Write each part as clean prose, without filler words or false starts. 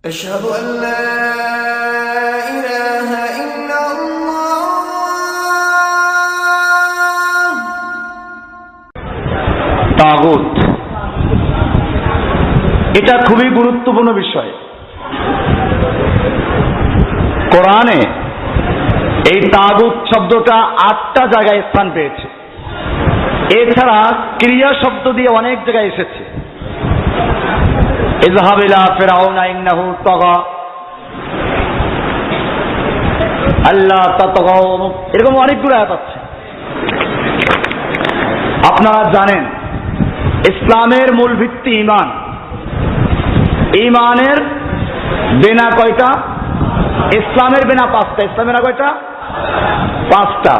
أشهد أن لا إله إلا الله তাগুত এটা খুবই গুরুত্বপূর্ণ বিষয়। কোরআনে এই তাগুত শব্দটা 8টা জায়গায় স্থান পেয়েছে। এছাড়া ক্রিয়া শব্দ দিয়ে অনেক জায়গায় এসেছে। ইযহাব ইলা ফিরআউনা ইন্নাহু তাগা, আল্লাহ তাতগাও, এরকম অনেকগুলো আয়াত আছে। আপনারা জানেন ইসলামের মূল ভিত্তি ঈমান। ঈমানের বিনা কয়টা? ইসলামের বিনা 5টা। ইসলামের কয়টা? 5টা।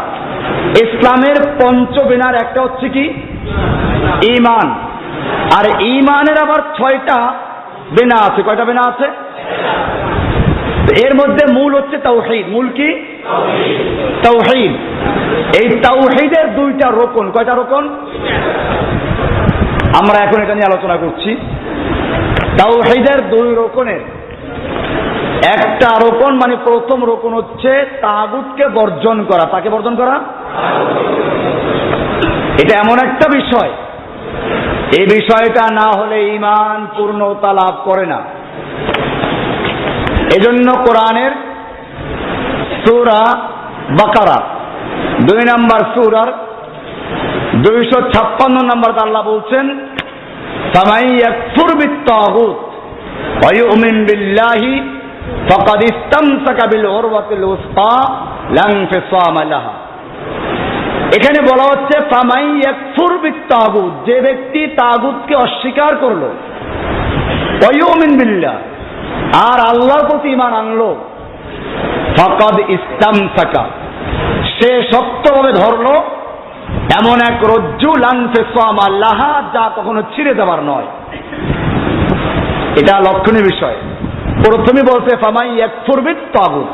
ইসলামের পঞ্চবিনার একটা হচ্ছে কি? ঈমান। আর ঈমানের আবার 6টা বিনা আছে। কয়টা বিনা আছে? এর মধ্যে মূল হচ্ছে তাওহীদ। মূল কি? তাওহীদ। এই তাওহীদের 2টা রোকন। কয়টা রোকন? আমরা এখন এটা নিয়ে আলোচনা করছি। তাওহীদের 2 রোকনের একটা রোকন, মানে প্রথম রোকন হচ্ছে তাগুতকে বর্জন করা। তাকে বর্জন করা, এটা এমন একটা বিষয়, এই বিষয়টা না হলে ঈমান পূর্ণতা লাভ করে না। এজন্য কোরআনের সূরা বাকারা 2 নম্বর সূরার 256 নম্বর আল্লাহ বলছেন, ফামান ইয়াকফুর বিত-তাগুত ওয়া ইউমিন বিল্লাহি ফাকাদ ইসতামসাকা বিল উরওয়াতিল উসকা লা ইনফিসামা লাহা। এখানে বলা হচ্ছে ফামান ইয়াকফুর বিত-তাগুত, যে ব্যক্তি তাগুতকে অস্বীকার করলো, ওয়া ইউমিন বিল্লাহ, আর আল্লাহর প্রতি ঈমান আনলো, ফাকাদ ইসতামসাকা, সে শক্তভাবে ধরলো এমন এক রজ্জু লা ইনফিসামা লাহা, যা কখনো ছিঁড়ে দেবার নয়। এটা লক্ষণীয় বিষয়। প্রথমে বলছে ফামান ইয়াকফুর বিত-তাগুত,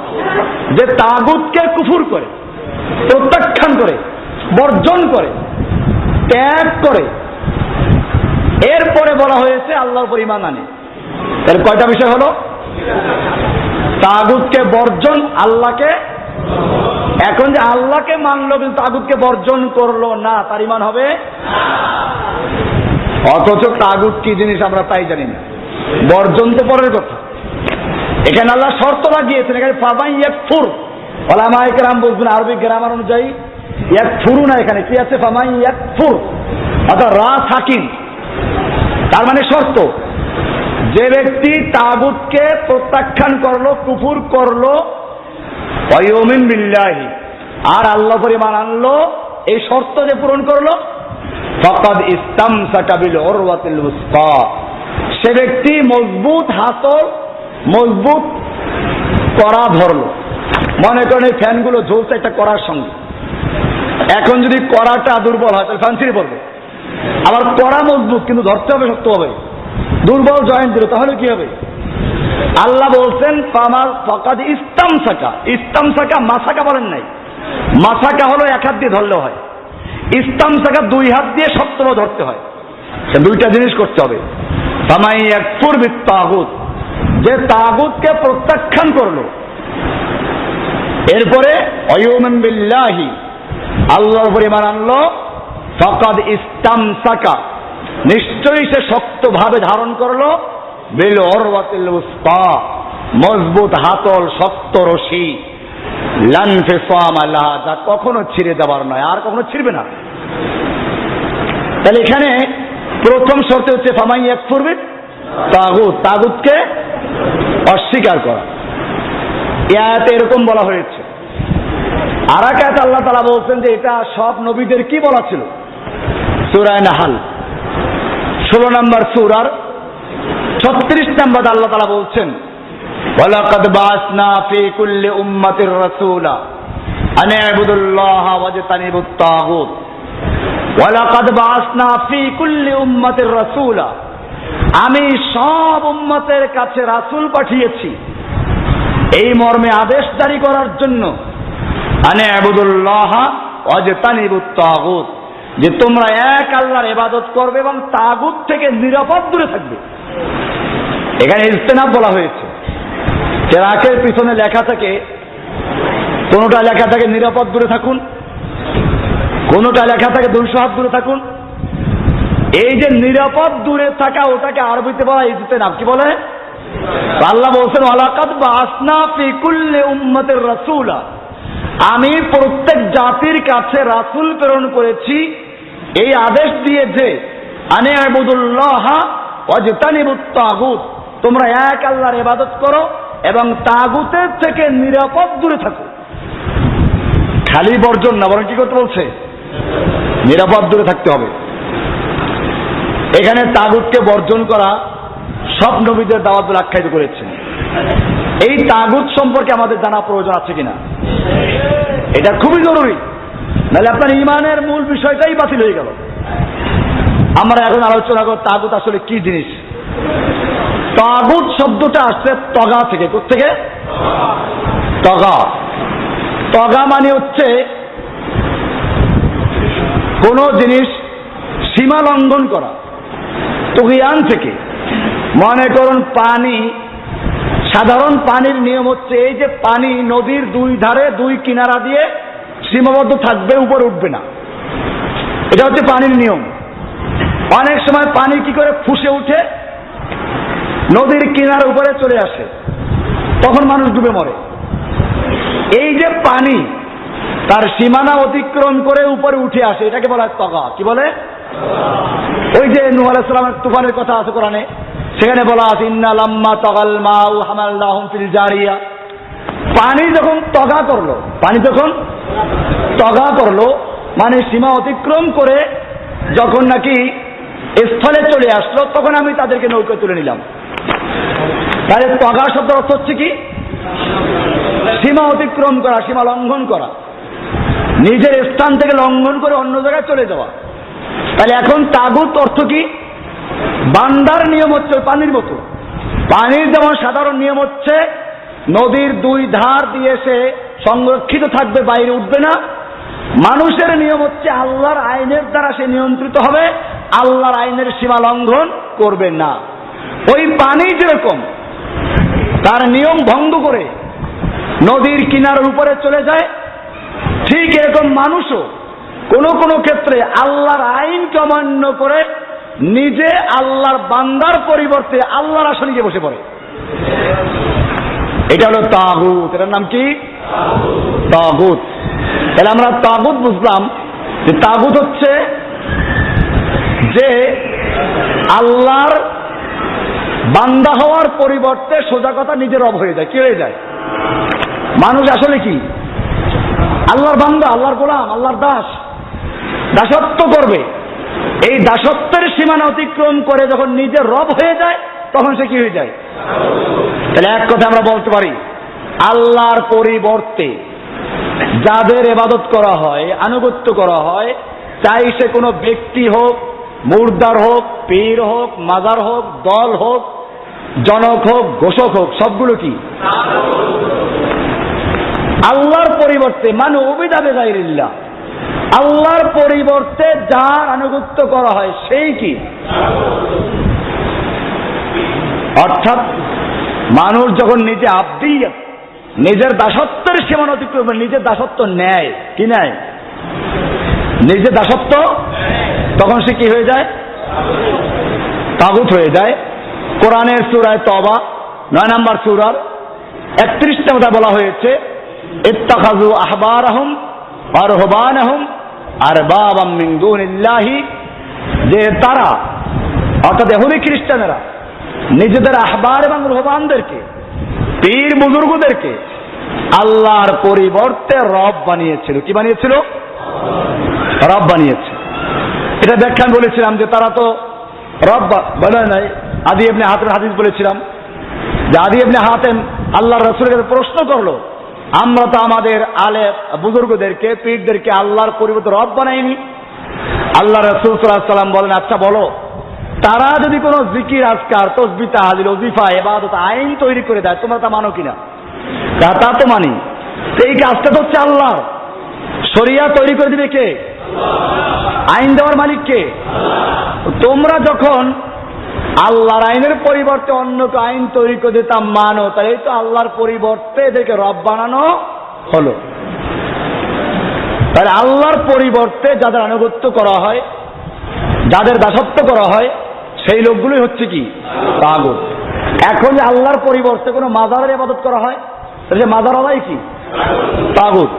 যে তাগুতকে কুফর করে, প্রত্যাখ্যান করে, বর্জন করে, ত্যাগ করে। এরপরে বলা হয়েছে আল্লাহর উপর ঈমান আনে। এর কয়টা বিষয় হলো? তাগুতকে বর্জন, আল্লাহকে। এখন যে আল্লাহকে মানলো কিন্তু তাগুতকে বর্জন করলো না, তার ঈমান হবে? অথচ তাগুত কি জিনিস আমরা তাই জানি না। বর্জন তো পরের কথা। এখানে আল্লাহ শর্ত লাগিয়েছেন, এখানে ফামান ইয়াকফুর, ওলামায়ে কেরাম বলছেন আরবি গ্রামার অনুযায়ী ইয়াকফুরু না, এখানে কি আছে? ফামান ইয়াকফুর, অর্থাৎ রা সাকিন, তার মানে শর্ত। যে ব্যক্তি তাগুতকে প্রত্যাখ্যান করলো, কুফর করলো, ওয়া ইউমিন বিল্লাহি, আর আল্লাহর উপর ঈমান আনলো, এই শর্ত যে পূরণ করলো, ফাকাদ ইসতামসাকা বিল উরওয়াতিল উসকা, সে ব্যক্তি মজবুত হাতল, মজবুত কড়া ধরলো। মনে করেন এই ফ্যানগুলো ঝুলছে একটা কড়ার সঙ্গে। এখন যদি কড়াটা দুর্বল হয় তাহলে ফ্যান ছিঁড়ে পড়বে। আবার কড়া মজবুত, কিন্তু ধরতে হবে শক্ত হবে। দুর্বল জয়েন্ট দিল, তাহলে কি হবে? আল্লাহ বলছেন ফাকাদ ইসতামসাকা। ইসতামসাকা মাসাকা বলেন নাই। মাসাকা হলো 1 হাত দিয়ে ধরলে হয়, ইসতামসাকা 2 হাত দিয়ে শক্তভাবে ধরতে হয়। 2টা জিনিস করতে হবে। ফামান ইয়াকফুর বিত-তাগুত, যে তাগুতকে প্রত্যাখ্যান করলো, এরপরে ওয়া ইউমিন বিল্লাহি, আল্লাহর উপর ঈমান আনলো, ফাকাদ ইসতামসাকা, নিশ্চয়ই সে শক্তভাবে ধারণ করলো, বিল উরওয়াতিল উসকা, মজবুত হাতল, শক্ত রশি, লা ইনফিসামা লাহা, যা কখনো ছিঁড়ে দেবার নয়, আর কখনো ছিঁড়বে না। তাহলে এখানে প্রথম শর্ত হচ্ছে ফামান ইয়াকফুর বিত-তাগুত, তাগুতকে অস্বীকার করা। এই আয়াতে এরকম বলা হয়েছে। আর এক আয়াতে আল্লাহ তাআলা বলছেন যে এটা সব নবীদের কি বলা ছিল? সূরা নাহল 16 নম্বর সূরার 36 নম্বর আল্লাহ তাআলা বলছেন, ওয়ালাকাদ বাআসনা ফি কুল্লি উম্মাতির রাসূলা আন ইবুদুল্লাহা ওয়াজতানিবুত তাগুত। ওয়ালাকাদ বাআসনা ফি কুল্লি উম্মাতির রাসূলা, আমি সব উম্মতের কাছে রাসূল পাঠিয়েছি এই মর্মে আদেশ জারি করার জন্য, আন ইবুদুল্লাহা ওয়াজতানিবুত তাগুত, যে তোমরা এক আল্লাহর ইবাদত করবে এবং তাগুত থেকে নিরাপদ দূরে থাকবে। এখানে ইজতিনাব বলা হয়েছে। চেরাকের পিছনে লেখা থাকে, কোনোটা লেখা থাকে নিরাপদ দূরে থাকুন, কোনোটা লেখা থাকে 200 হাত দূরে থাকুন। এই যে নিরাপদ দূরে থাকা, ওটাকে আরবিতে বলা ইজ্জতে নাম, কি বলে? আল্লাহ বলছেন ওয়ালাকাদ বাসনা ফি কুল্লি উম্মাতির রাসূলা, আমি প্রত্যেক জাতির কাছে রাসূল প্রেরণ করেছি এই আদেশ দিয়ে যে আনে আবুদুল্লাহ ওয়াজতানিবুত তাগুত, তোমরা এক আল্লাহর ইবাদত করো এবং তাগুতের থেকে নিরাপদ দূরে থাকো। খালি বর্জন না, বরং কি করতে বলছে? নিরাপদ দূরে থাকতে হবে। এখানে তাগুতকে বর্জন করা সব নবীদের দাওয়াত বলে আখ্যায়িত করেছেন। এই তাগুত সম্পর্কে আমাদের জানা প্রয়োজন আছে কিনা? এটা খুবই জরুরি, নাহলে আপনার ইমানের মূল বিষয়টাই বাতিল হয়ে গেল। আমরা এখন আলোচনা করব তাগুত আসলে কি জিনিস। তাগুত শব্দটা আসছে তগা থেকে। কোত্থেকে? তগা। তগা মানে হচ্ছে কোন জিনিস সীমা লঙ্ঘন করা, তুগিয়ান থেকে। মনে করুন পানি, সাধারণ পানির নিয়ম হচ্ছে এই যে পানি নদীর দুই ধারে দুই কিনারা দিয়ে সীমাবদ্ধ থাকবে, উপরে উঠবে না, এটা হচ্ছে পানির নিয়ম। অনেক সময় পানি কি করে ফুসে উঠে নদীর কিনার উপরে চলে আসে, তখন মানুষ ডুবে মরে। এই যে পানি তার সীমানা অতিক্রম করে উপরে উঠে আসে, এটাকে বলা হয় তগা। কি বলে? ওই যে নূহ আলাইহিস সালামের তুফানের কথা আছে কোরআনে, সেখানে বলা আছে ইন্না লাম্মা তাগাল মাউ হামালনাহুম ফিল জারিয়া। পানি যখন তগা করলো, পানি যখন তগা করলো মানে সীমা অতিক্রম করে যখন নাকি স্থলে চলে আসলো, তখন আমি তাদেরকে নৌকায় তুলে নিলাম। তাহলে তগা শব্দের অর্থ হচ্ছে কি? সীমা অতিক্রম করা, সীমা লঙ্ঘন করা, নিজের স্থান থেকে লঙ্ঘন করে অন্য জায়গায় চলে যাওয়া। তাহলে এখন তাগুত অর্থ কি? বান্দার নিয়ম হচ্ছে পানির মতো। পানির যেমন সাধারণ নিয়ম হচ্ছে নদীর দুই ধার দিয়ে সে সংরক্ষিত থাকবে, বাইরে উঠবে না। মানুষের নিয়ম হচ্ছে আল্লাহর আইনের দ্বারা সে নিয়ন্ত্রিত হবে, আল্লাহর আইনের সীমা লঙ্ঘন করবে না। ওই পানি যেরকম তার নিয়ম ভঙ্গ করে নদীর কিনারার উপরে চলে যায়, ঠিক এরকম মানুষও কোন কোন ক্ষেত্রে আল্লাহর আইনকে অমান্য করে নিজে আল্লাহর বান্দার পরিবর্তে আল্লাহর আসনে গিয়ে বসে পড়ে। এটা হলো তাগুত। এটার নাম কি? তাগুত। তাহলে আমরা তাগুত বুঝলাম যে তাগুত হচ্ছে যে আল্লাহর বান্দা হওয়ার পরিবর্তে সোজা কথা নিজে রব হয়ে যায়। কি হয়ে যায়? মানুষ আসলে কি? আল্লাহর বান্দা, আল্লাহর গোলাম, আল্লাহর দাস, দাসত্ব করবে। এই দাসত্বের সীমানা অতিক্রম করে যখন নিজে রব হয়ে যায়, তখন সে কি হয়ে যায়? তাহলে এক কথা আমরা বলতে পারি, আল্লাহর পরিবর্তে যাদের ইবাদত করা হয়, আনুগত্য করা হয়, চাই সে কোনো ব্যক্তি হোক, মুর্দার হোক, পীর হোক, মাজার হোক, দল হোক, জনক হোক, ঘোষক হোক, সবগুলো কি? আল্লাহর পরিবর্তে মানে উবিদা বিগাইরিল্লাহ, আল্লাহর পরিবর্তে যার আনুগত্য করা হয় সেই কি? অর্থাৎ মানুষ যখন নিজে আব্দিয়ত, নিজের দাসত্বের সীমানা অতিক্রম, নিজের দাসত্ব নেয়, কি নেয়? নিজের দাসত্ব, তখন সে কি হয়ে যায়? তাগুত হয়ে যায়। কোরআনের সূরা তওবা 9 নম্বর সূরার 31 নম্বরে বলা হয়েছে ইত্তাখাযু আহবারাহুম ওয়া রুহবানাহুম আরবাবাম মিন দুনিল্লাহি, যে তারা অর্থাৎ ইহুদি খ্রিস্টানেরা নিজেদের আহবার এবং রুহবানদেরকে, পীর বুজুর্গদেরকে আল্লাহর পরিবর্তে রব বানিয়েছিল। কি বানিয়েছিল? রব বানিয়েছে। এটা ব্যাখ্যা বলেছিলাম যে তারা তো রব বানায় নাই। আদি ইবনে হাতেম হাদিস বলেছিলাম যে আদি ইবনে হাতেম আল্লাহর রাসূলের কাছে প্রশ্ন করলো, আমরা তো আমাদের আলে বুজুর্গদেরকে, পীরদেরকে আল্লাহর পরিবর্তে রব বানাইনি। আল্লাহ রাসূল সাল্লাল্লাহু আলাইহি ওয়াসাল্লাম বলেন, আচ্ছা বলো, তারা যদি কোনো জিকির, আজকার, তাসবিহ, তাহলিল, ওজিফা, ইবাদত, আইন তৈরি করে দেয়, তোমরা তা মানো কিনা? তা তো মানি। এই কাজটা তো হচ্ছে আল্লাহর। শরিয়া তৈরি করে দিবে কে? আইন দেওয়ার মালিক কে? তোমরা যখন আল্লাহর আইনের পরিবর্তে অন্য কেউ আইন তৈরি করে দিতাম মানো, তাই তো আল্লাহর পরিবর্তে এদেরকে রব বানানো হলো। তাহলে আল্লাহর পরিবর্তে যাদের আনুগত্য করা হয়, যাদের দাসত্ব করা হয়, সেই লোকগুলোই হচ্ছে কি তাগুত। এখন যে আল্লাহর পরিবর্তে কোনো মাজারের ইবাদত করা হয়, তাহলে সে মাজার হলাই কি তাগুত।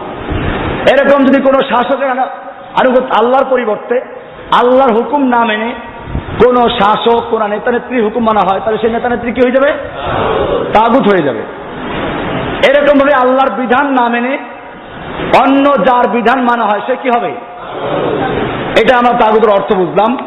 এরকম যদি কোনো শাসকের আনুগত্য আল্লাহর পরিবর্তে আল্লাহর হুকুম না মেনে কোন শাসক, কোন নেতা নেত্রীর হুকুম মানা হয়, তাহলে সেই নেতা নেত্রী কি হয়ে যাবে? তাগুত হয়ে যাবে। এরকম ভাবে আল্লাহর বিধান না মেনে অন্য যার বিধান মানা হয় সে কি হবে? এটা আমরা তাগুতের অর্থ বুঝলাম।